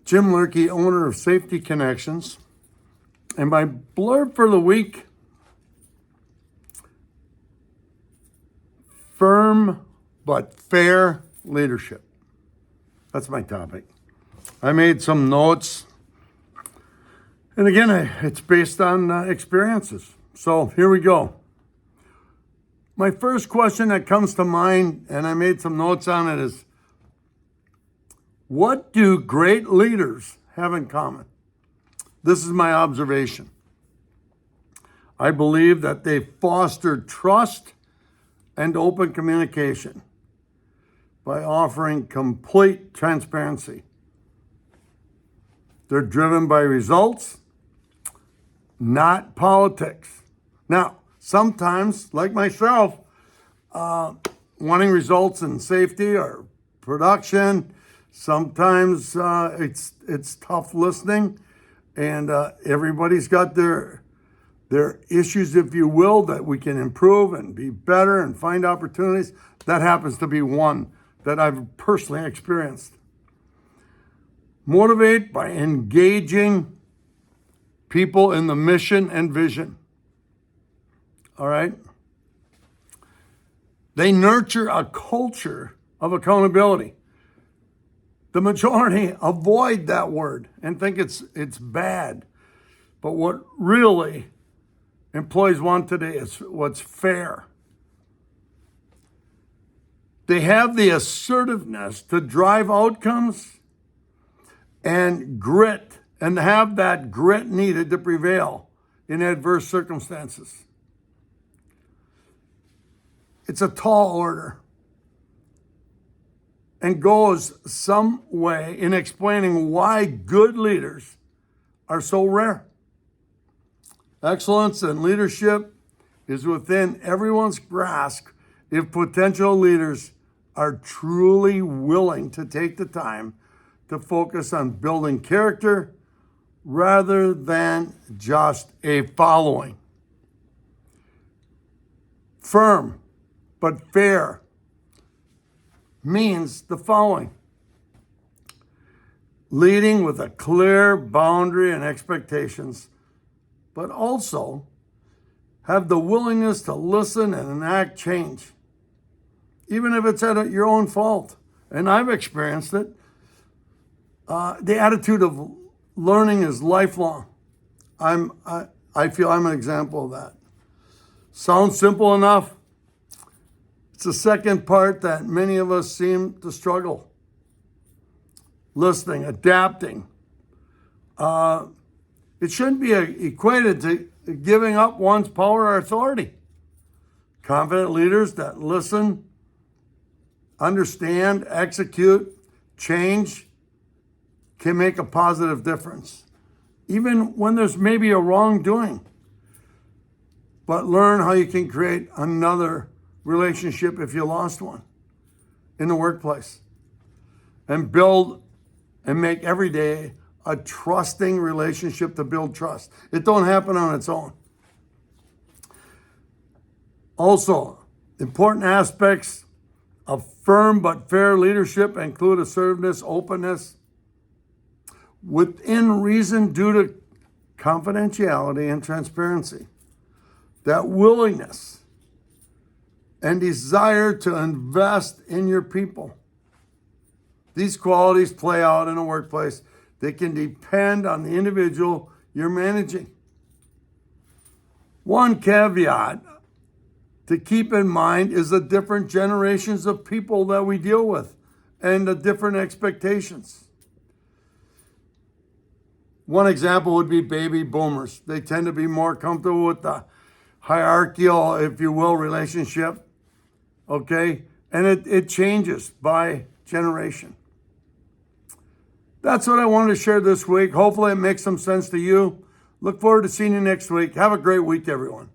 Jim Lurkey, owner of Safety Connections. And my blurb for the week: firm but fair leadership. That's my topic. I made some notes. And again, it's based on experiences. So here we go. My first question that comes to mind, and I made some notes on it, is what do great leaders have in common? This is my observation. I believe that they foster trust and open communication by offering complete transparency. They're driven by results, not politics. Now, sometimes, like myself, wanting results in safety or production, sometimes it's tough listening, and everybody's got their issues, if you will, that we can improve and be better and find opportunities. That happens to be one that I've personally experienced. Motivate by engaging people in the mission and vision. All right? They nurture a culture of accountability. The majority avoid that word and think it's bad. But what really employees want today is what's fair. They have the assertiveness to drive outcomes and grit, and have that grit needed to prevail in adverse circumstances. It's a tall order and goes some way in explaining why good leaders are so rare. Excellence in leadership is within everyone's grasp if potential leaders are truly willing to take the time to focus on building character rather than just a following. Firm but fair means the following: leading with a clear boundary and expectations, but also have the willingness to listen and enact change, even if it's at your own fault. And I've experienced it. The attitude of learning is lifelong. I feel I'm an example of that. Sounds simple enough. It's the second part that many of us seem to struggle. Listening, adapting. It shouldn't be equated to giving up one's power or authority. Confident leaders that listen, understand, execute, change, can make a positive difference, even when there's maybe a wrongdoing. But learn how you can create another relationship if you lost one in the workplace, and build and make every day a trusting relationship to build trust. It don't happen on its own. Also, important aspects of firm but fair leadership include assertiveness, openness, within reason due to confidentiality and transparency. That willingness and desire to invest in your people. These qualities play out in a workplace. They can depend on the individual you're managing. One caveat to keep in mind is the different generations of people that we deal with and the different expectations. One example would be baby boomers. They tend to be more comfortable with the hierarchical, if you will, relationship, okay? And it changes by generation. That's what I wanted to share this week. Hopefully it makes some sense to you. Look forward to seeing you next week. Have a great week, everyone.